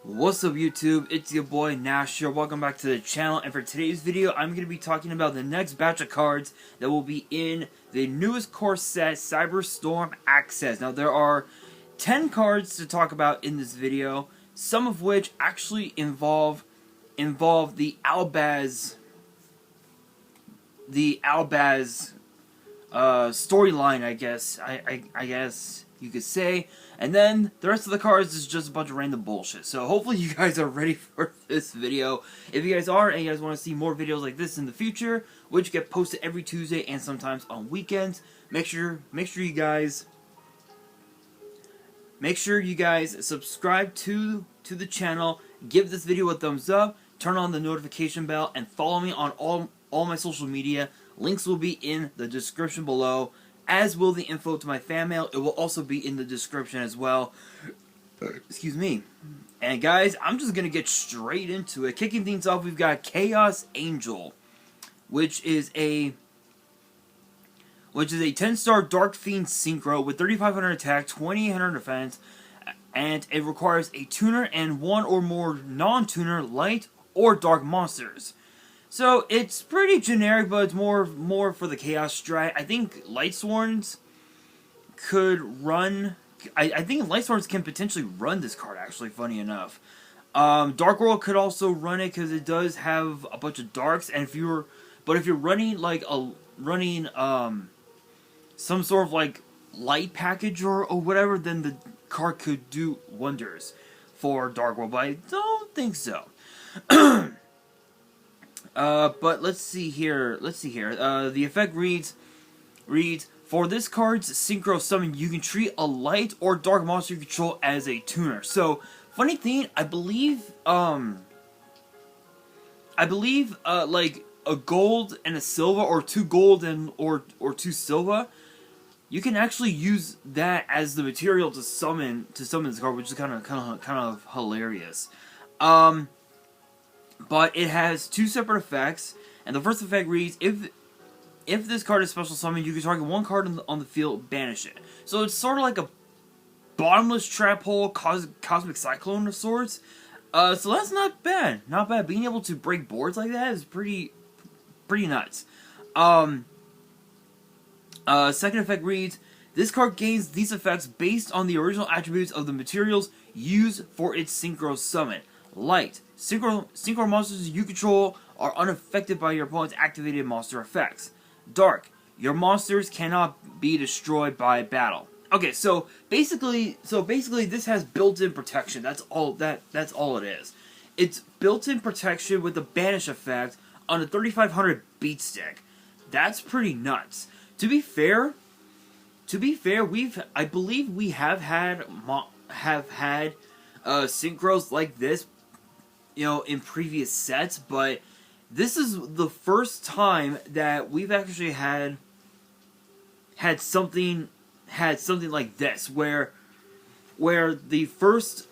What's up YouTube, it's your boy Nash here, welcome back to the channel, and for today's video I'm going to be talking about the next batch of cards that will be in the newest core set, Cyberstorm Access. Now there are 10 cards to talk about in this video, some of which actually involve the Albaz storyline, I guess you could say. And then the rest of the cards is just a bunch of random bullshit. So hopefully you guys are ready for this video. If you guys are and you guys want to see more videos like this in the future, which get posted every Tuesday and sometimes on weekends, make sure you guys subscribe to the channel, give this video a thumbs up, turn on the notification bell, and follow me on all my social media. Links will be in the description below, as will the info to my fan mail. It will also be in the description as well. Excuse me. And guys, I'm just gonna get straight into it. Kicking things off, we've got Chaos Angel, which is a 10-star Dark Fiend Synchro with 3,500 attack, 2,800 defense, and it requires a tuner and one or more non-tuner light or dark monsters. So it's pretty generic, but it's more for the Chaos strat. I think Lightsworns could run. I think Lightsworns can potentially run this card. Actually, funny enough, Dark World could also run it because it does have a bunch of darks. And if you're running like some sort of like light package or whatever, then the card could do wonders for Dark World. But I don't think so. But let's see here. The effect reads, for this card's synchro summon, you can treat a light or dark monster you control as a tuner. So, funny thing, I believe, like a gold and a silver, or 2 gold and or 2 silver, you can actually use that as the material to summon this card, which is kind of hilarious. But it has 2 separate effects, and the first effect reads, if this card is special summoned, you can target 1 card on the field, banish it. So it's sort of like a bottomless trap hole, cosmic cyclone of sorts. So that's not bad. Not bad. Being able to break boards like that is pretty nuts. Second effect reads, this card gains these effects based on the original attributes of the materials used for its synchro summon. Light. Synchro monsters you control are unaffected by your opponent's activated monster effects. Dark. Your monsters cannot be destroyed by battle. Okay, so basically this has built-in protection. That's all it is. It's built-in protection with the banish effect on a 3,500 beat stick. That's pretty nuts. To be fair, I believe we have had synchros like this, you know, in previous sets, but this is the first time that we've actually had something like this, where the first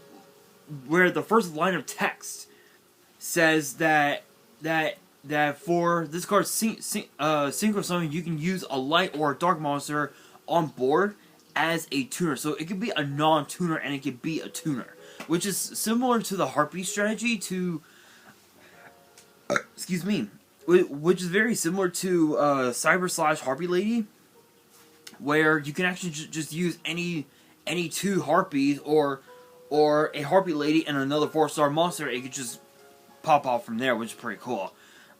line of text says that for this card's synchro summon, you can use a light or a dark monster on board as a tuner. So it could be a non-tuner and it could be a tuner, which is similar to the Harpy strategy excuse me, which is very similar to Cyber/Harpy Lady, where you can actually just use any 2 Harpies or a Harpy Lady and another 4-star monster. It could just pop off from there, which is pretty cool.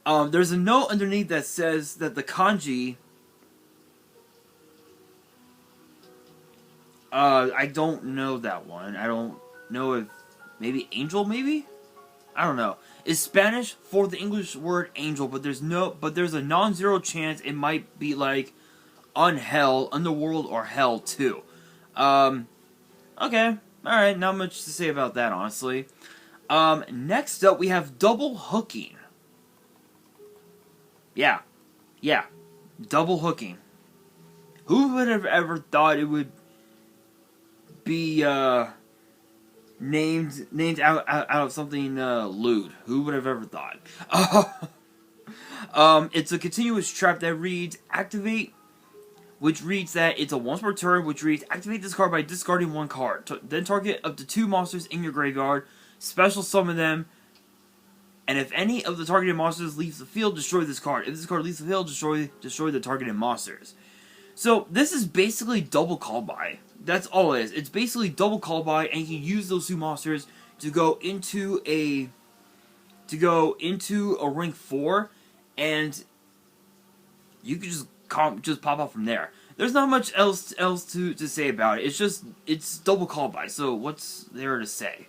There's a note underneath that says that the kanji, I don't know that one. I don't know if maybe angel, maybe? I don't know. It's Spanish for the English word angel, but there's a non-zero chance it might be like unhell, underworld, or hell too. Okay, alright, not much to say about that, honestly. Next up we have double hooking. Yeah, double hooking. Who would have ever thought it would be named out of something lewd? Who would have ever thought? It's a continuous trap that reads activate, which reads that it's a once per turn, which reads activate this card by discarding 1 card. Then target up to 2 monsters in your graveyard. special summon them, and if any of the targeted monsters leaves the field, destroy this card. If this card leaves the field, destroy the targeted monsters. So this is basically double call by. That's all it is. It's basically double call by, and you can use those 2 monsters to go into a rank 4, and you can just pop out from there. There's not much else to say about it. It's double call by. So what's there to say?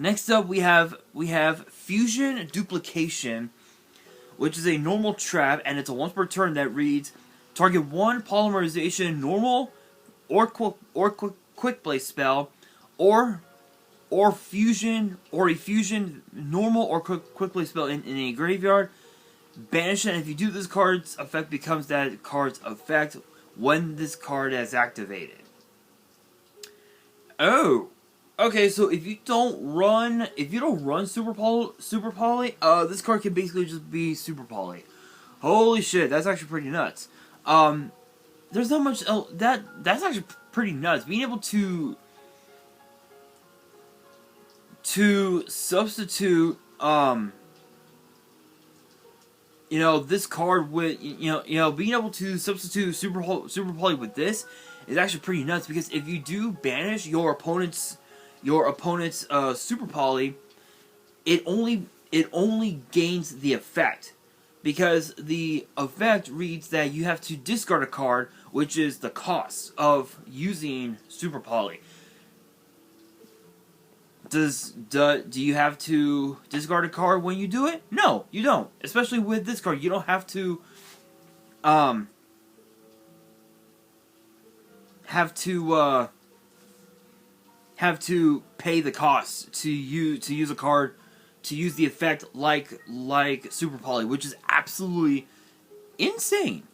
Next up, we have Fusion Duplication, which is a normal trap, and it's a once per turn that reads: target 1 polymerization normal or quick play spell, or a fusion normal or quick play spell in a graveyard. Banish it, and if you do, this card's effect becomes that card's effect when this card is activated. Oh. Okay, so if you don't run Super Poly, this card can basically just be Super Poly. Holy shit, that's actually pretty nuts. There's not much else. That's actually pretty nuts. Being able to substitute, this card with, being able to substitute Super Poly with this is actually pretty nuts, because if you do banish your opponent's Super Poly, it only gains the effect, because the effect reads that you have to discard a card, which is the cost of using Super Poly. Do you have to discard a card when you do it? No, you don't. Especially with this card, you don't have to have to pay the cost to use a card, to use the effect like Super Poly, which is absolutely insane.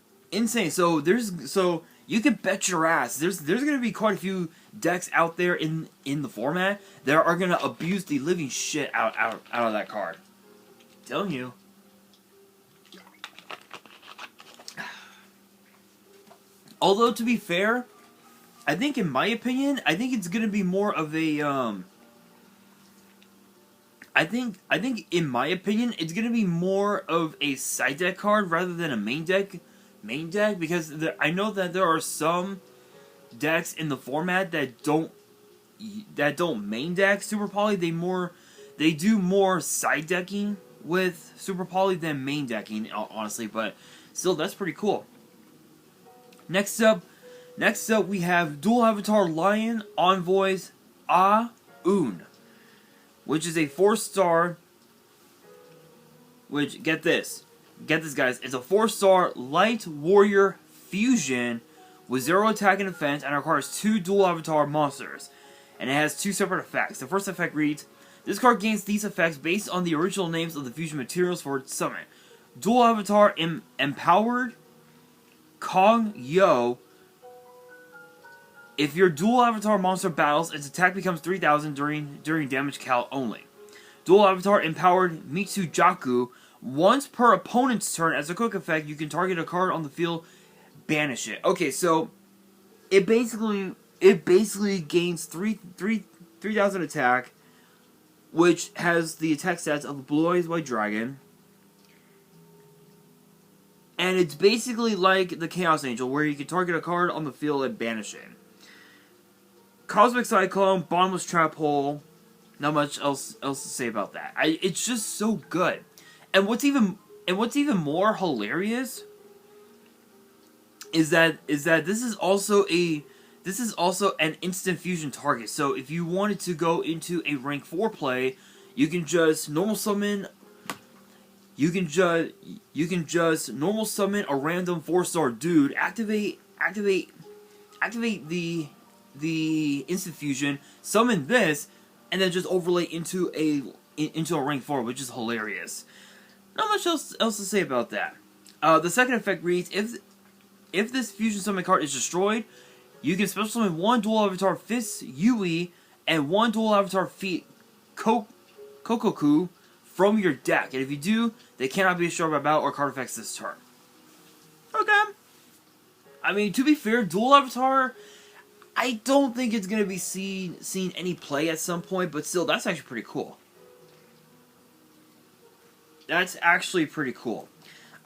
So you can bet your ass there's gonna be quite a few decks out there in the format that are gonna abuse the living shit out of that card. I'm telling you. Although, to be fair, I think in my opinion, it's gonna be more of a I think in my opinion, it's gonna be more of a side deck card rather than a main deck, because I know that there are some decks in the format that don't main deck Super Poly. They do more side decking with Super Poly than main decking, honestly, but still, that's pretty cool. Next up we have Dual Avatar Lion Envoys A-Un, which is a 4-star, which, get this guys, it's a 4-star light warrior fusion with 0 attack and defense, and requires 2 dual avatar monsters, and it has 2 separate effects. The first effect reads: this card gains these effects based on the original names of the fusion materials for its summon. Dual Avatar Empowered Kong Yo. If your dual avatar monster battles, its attack becomes 3,000 during damage cal only. Dual Avatar Empowered Mitsujaku. Once per opponent's turn, as a quick effect, you can target a card on the field, banish it. Okay, so it basically gains 3,000 attack, which has the attack stats of the Blue Eyes White Dragon. And it's basically like the Chaos Angel, where you can target a card on the field and banish it. Cosmic Cyclone, Bottomless Trap Hole. Not much else to say about that. It's just so good. And what's even more hilarious is that this is also an instant fusion target. So if you wanted to go into a rank 4 play, you can just normal summon. You can just normal summon a random 4-star dude. Activate the instant fusion. Summon this, and then just overlay into a rank 4, which is hilarious. Not much else to say about that. The second effect reads: if this fusion summon card is destroyed, you can special summon 1 dual avatar Fist Yui and 1 dual avatar Feet Kokoku from your deck. And if you do, they cannot be destroyed by battle or card effects this turn. Okay. I mean, to be fair, dual avatar, I don't think it's gonna be seen any play at some point, but still, that's actually pretty cool. That's actually pretty cool.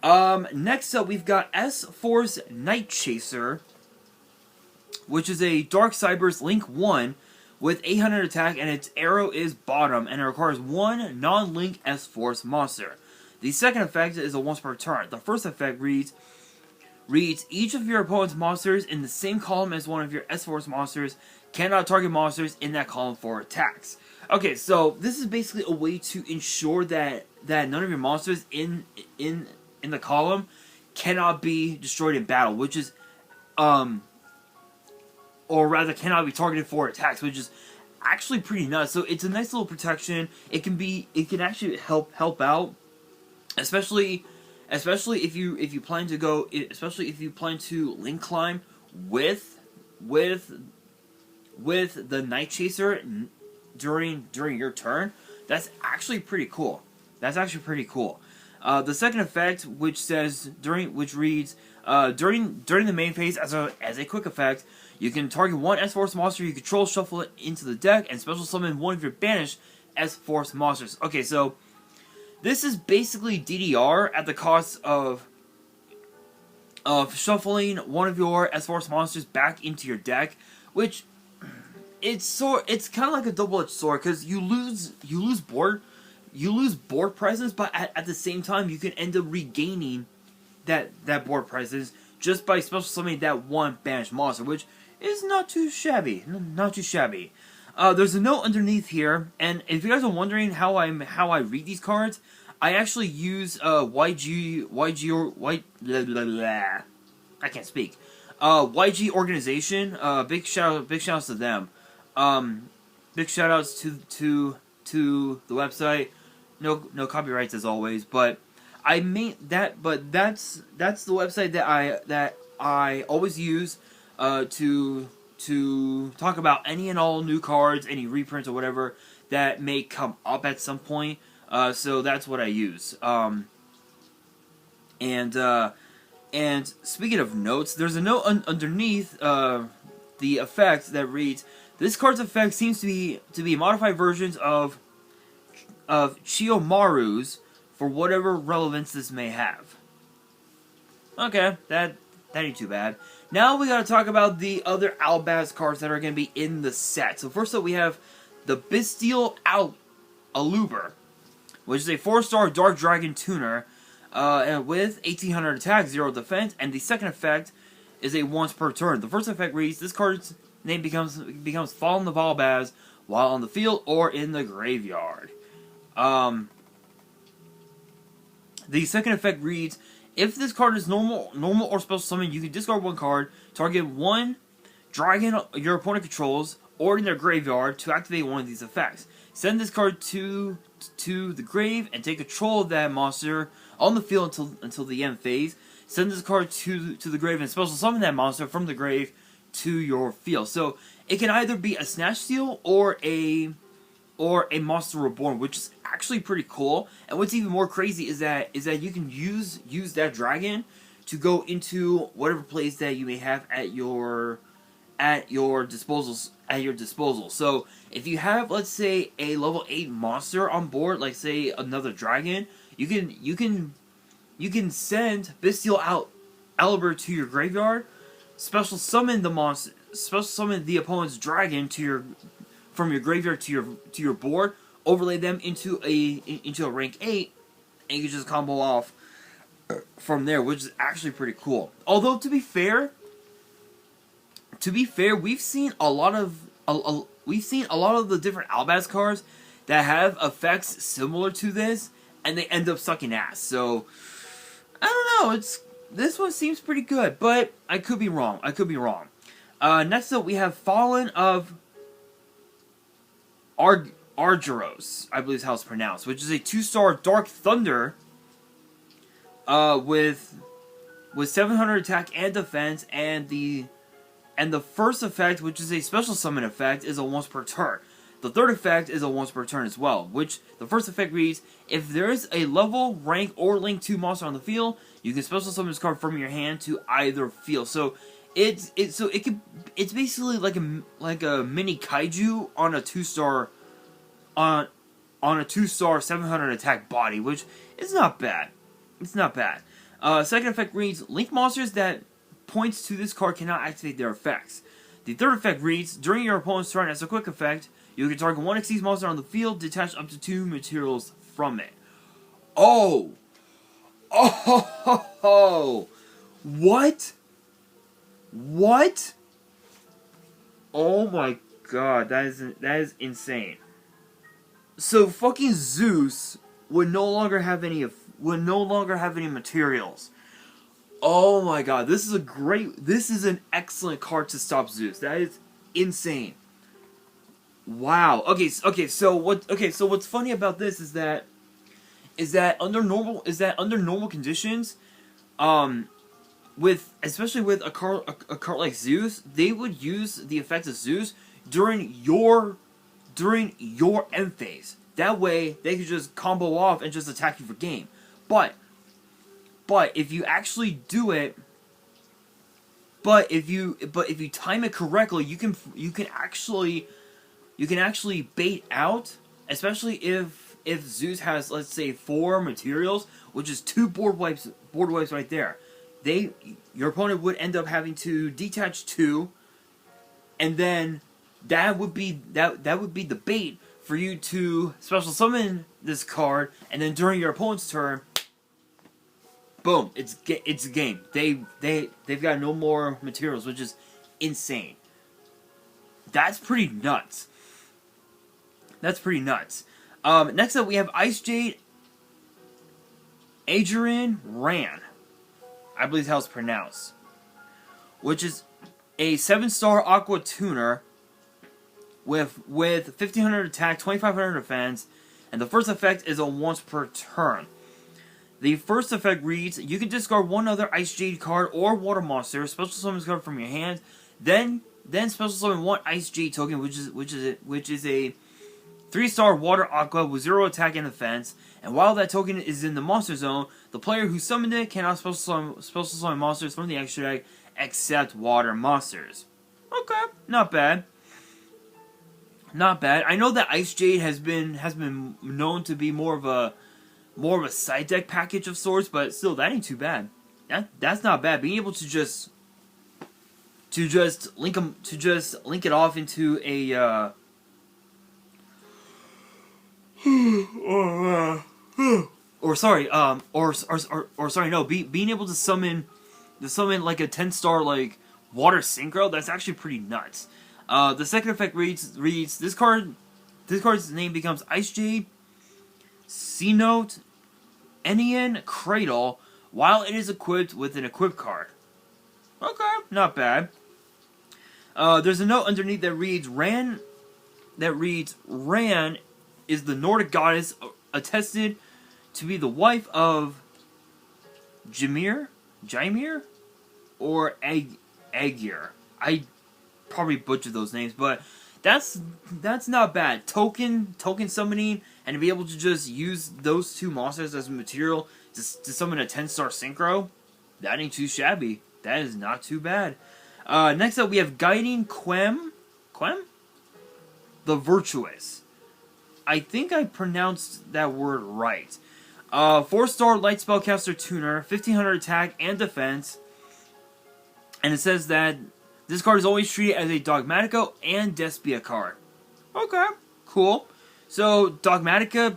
Next up, we've got S-Force Night Chaser, which is a Dark Cyber's Link 1 with 800 attack, and its arrow is bottom, and it requires one non-Link S-Force monster. The second effect is a once per turn. The first effect reads each of your opponent's monsters in the same column as one of your S-Force monsters cannot target monsters in that column for attacks. Okay, so this is basically a way to ensure that none of your monsters in the column cannot be destroyed in battle, which is or rather cannot be targeted for attacks, which is actually pretty nuts. So it's a nice little protection. It can actually help out, especially if you plan to go, especially if you plan to link climb with the Night Chaser during your turn. That's actually pretty cool. The second effect, which reads during the main phase as a quick effect, you can target one S-Force monster you control, shuffle it into the deck, and special summon one of your banished S-Force monsters. Okay, so this is basically DDR at the cost of shuffling one of your S-Force monsters back into your deck, which it's kind of like a double-edged sword, because you lose board presence, but at the same time you can end up regaining that board presence just by special summoning that one banished monster, which is not too shabby. There's a note underneath here, and if you guys are wondering how I read these cards, I actually use YG organization. Big shoutouts to them. Big shoutouts to the website. No copyrights as always, but that's the website that I always use to talk about any and all new cards, any reprints or whatever that may come up at some point. So that's what I use. And speaking of notes, there's a note underneath the effect that reads, "This card's effect seems to be modified versions of Chiyomaru's for whatever relevance this may have." Okay, that ain't too bad. Now we gotta talk about the other Albaz cards that are gonna be in the set. So first up we have the Bestial Aluber, which is a 4-star Dark Dragon Tuner with 1800 attack, 0 defense, and the second effect is a once per turn. The first effect reads, this card's name becomes Fallen the Albaz while on the field or in the graveyard. The second effect reads, if this card is normal or special summon, you can discard one card, target one dragon your opponent controls, or in their graveyard to activate one of these effects. Send this card to the grave and take control of that monster on the field until the end phase. Send this card to the grave and special summon that monster from the grave to your field. So it can either be a Snatch Steal or a Monster Reborn, which is actually pretty cool. And what's even more crazy is that you can use that dragon to go into whatever place that you may have at your disposal. So if you have, let's say, a level 8 monster on board, like say another dragon, you can send Bestial Aluber to your graveyard, special summon the opponent's dragon from your graveyard to your board, overlay them into a rank 8, and you can just combo off from there, which is actually pretty cool. Although to be fair, we've seen a lot of the different Albaz cards that have effects similar to this, and they end up sucking ass. So I don't know. This one seems pretty good, but I could be wrong. Next up, we have Fallen of Argyros, I believe is how it's pronounced, which is a 2-star Dark Thunder with 700 attack and defense, and the first effect, which is a special summon effect, is a once per turn. The third effect is a once per turn as well, which the first effect reads, if there is a level, rank, or link 2 monster on the field, you can special summon this card from your hand to either field. So It's basically like a mini kaiju on a 2-star on a 2-star 700 attack body, which is not bad. It's not bad. Second effect reads, Link monsters that points to this card cannot activate their effects. The third effect reads, during your opponent's turn as a quick effect, you can target one Xyz monster on the field, detach up to 2 materials from it. Oh! Oh! What? What? Oh my god, that is insane. So fucking Zeus would no longer have any materials. Oh my god, this is an excellent card to stop Zeus. That is insane. Wow. Okay, so what's funny about this is that under normal conditions, especially with a card like Zeus, they would use the effect of Zeus during your end phase. That way, they could just combo off and just attack you for game. But if you actually do it, if you time it correctly, you can actually bait out, especially if Zeus has, let's say, 4 materials, which is 2 board wipes right there. Your opponent would end up having to detach 2, and then that would be the bait for you to special summon this card, and then during your opponent's turn, boom, it's a game. They've got no more materials, which is insane. That's pretty nuts. Next up, we have Ice Jade Adrian Ran. I believe how it's pronounced. Which is a 7-star Aqua Tuner with 1500 attack, 2500 defense, and the first effect is a once per turn. The first effect reads, you can discard one other Ice Jade card or Water Monster, special summon this card from your hand, then special summon one Ice Jade token, which is a 3-star Water Aqua with 0 attack and defense, and while that token is in the monster zone, the player who summoned it cannot special summon monsters from the extra deck except water monsters. Okay, not bad. Not bad. I know that Ice Jade has been known to be more of a side deck package of sorts, but still, that ain't too bad. That's not bad. Being able to just link it off into a being able to summon like a 10-star like water synchro, that's actually pretty nuts. The second effect reads this card's name becomes Ice Jade C-Note Enian Cradle while it is equipped with an equip card. Okay, not bad. There's a note underneath that reads Ran is the Nordic goddess attested to be the wife of Jaimir or Aegir. I probably butchered those names, but that's not bad. Token summoning, and to be able to just use those 2 monsters as material to summon a 10-star synchro, that ain't too shabby. That is not too bad. Next up, we have Guiding Quem, the Virtuous. I think I pronounced that word right. 4-star Light Spellcaster Tuner, 1500 attack and defense, and it says that this card is always treated as a Dogmatica and Despia card. Okay, cool. So Dogmatica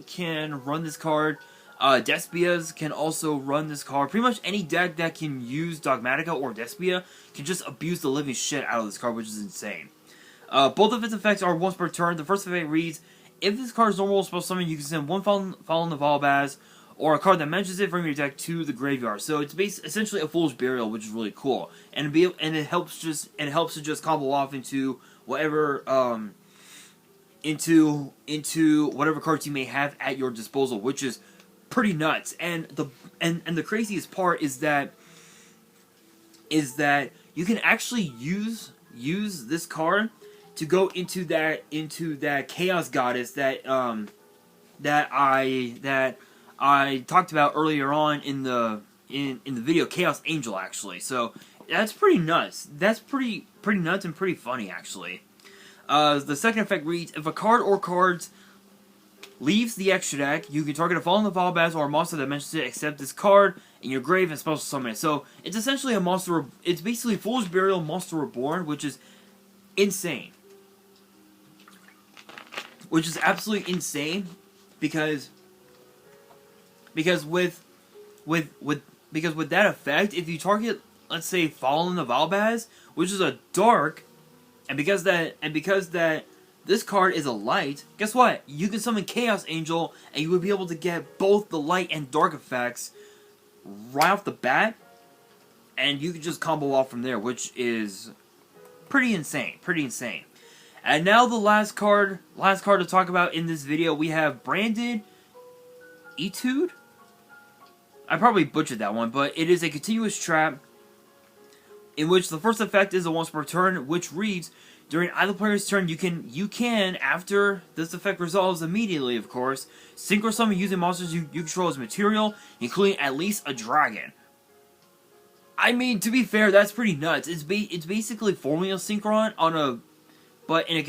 can run this card. Despias can also run this card. Pretty much any deck that can use Dogmatica or Despia can just abuse the living shit out of this card, which is insane. Both of its effects are once per turn. The first effect reads, if this card is normal special summon, you can send one Fallen Navalbaz or a card that mentions it from your deck to the graveyard. So it's essentially a Fool's Burial, which is really cool. And it helps to just combo off into whatever into whatever cards you may have at your disposal, which is pretty nuts. And the craziest part is that you can actually use this card to go into that Chaos Goddess that I talked about earlier on in the in the video Chaos Angel, actually. So that's pretty nuts. That's pretty nuts and pretty funny, actually. The second effect reads: if a card or cards leaves the extra deck, you can target a fallen Valbaz or a monster that mentions it, except this card in your grave and special summon it. So it's essentially a monster. It's basically Foolish Burial Monster Reborn, which is insane. Which is absolutely insane, because with that effect, if you target, let's say, Fallen of Valbaz, which is a dark, and because that this card is a light, guess what? You can summon Chaos Angel, and you would be able to get both the light and dark effects right off the bat, and you can just combo off from there, which is pretty insane. Pretty insane. And now the last card to talk about in this video, we have Branded Etude. I probably butchered that one, but it is a continuous trap in which the first effect is a once per turn, which reads: during either player's turn, you can, after this effect resolves immediately, of course, synchro summon using monsters you control as material, including at least a dragon. I mean, to be fair, that's pretty nuts. It's basically forming a synchron on a, but in a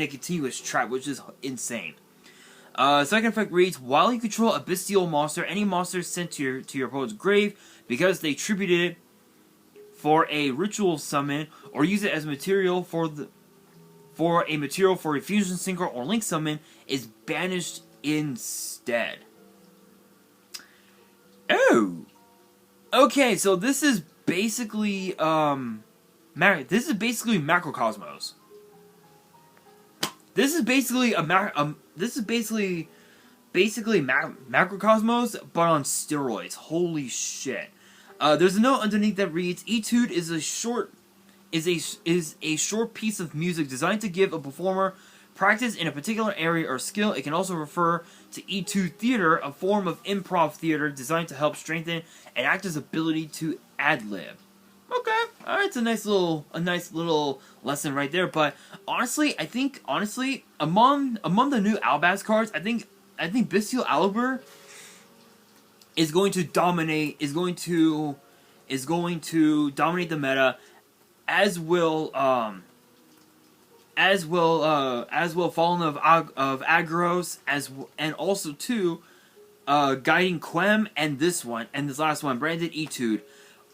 continuous trap, which is insane. Second effect reads: while you control a bestial monster, any monster sent to your opponent's grave, because they tributed it for a ritual summon, or use it as material for a fusion synchro or link summon, is banished instead. Oh, okay. So this is basically Macrocosmos. This is basically Macrocosmos, but on steroids. Holy shit! There's a note underneath that reads: Etude is a short piece of music designed to give a performer practice in a particular area or skill. It can also refer to Etude theater, a form of improv theater designed to help strengthen an actor's ability to ad-lib. Okay, alright, it's a nice little lesson right there. But honestly, I think among the new Albaz cards, I think Bestial Aliber is going to dominate the meta, as will Fallen of Agros, and also too Guiding Quem, and this last one, Branded Etude.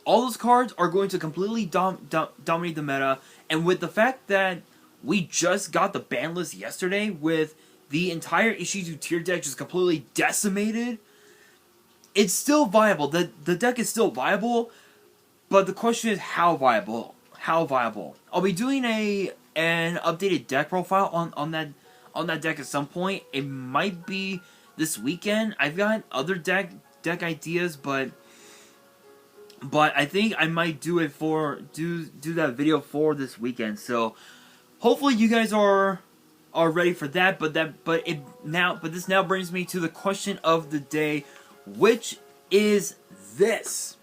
All those cards are going to completely dominate the meta, and with the fact that we just got the ban list yesterday, with the entire Ishizu tier deck just completely decimated, it's still viable. The deck is still viable, but the question is how viable. How viable? I'll be doing an updated deck profile on that deck at some point. It might be this weekend. I've got other deck ideas, but I think I might do that video for this weekend. So hopefully you guys are ready for that. But this now brings me to the question of the day, which is this.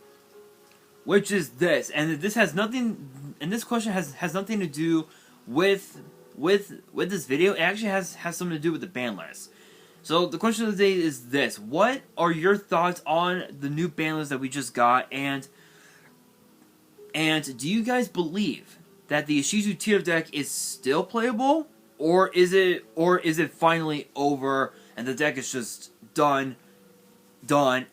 And this has nothing. And this question has nothing to do with this video. It actually has something to do with the ban list. So the question of the day is this: what are your thoughts on the new ban list that we just got? And do you guys believe that the Ishizu tier deck is still playable, or is it finally over and the deck is just done? Let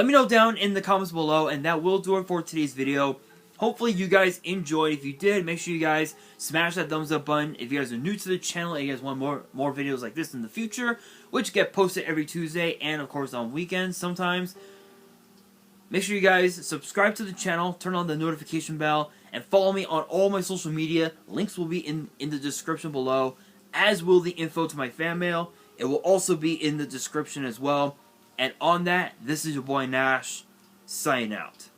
me know down in the comments below, and that will do it for today's video. Hopefully you guys enjoyed. If you did, make sure you guys smash that thumbs up button. If you guys are new to the channel and you guys want more videos like this in the future, which get posted every Tuesday and of course on weekends sometimes, make sure you guys subscribe to the channel, turn on the notification bell, and follow me on all my social media. Links will be in the description below, as will the info to my fan mail. It will also be in the description as well. And on that, this is your boy Nash, signing out.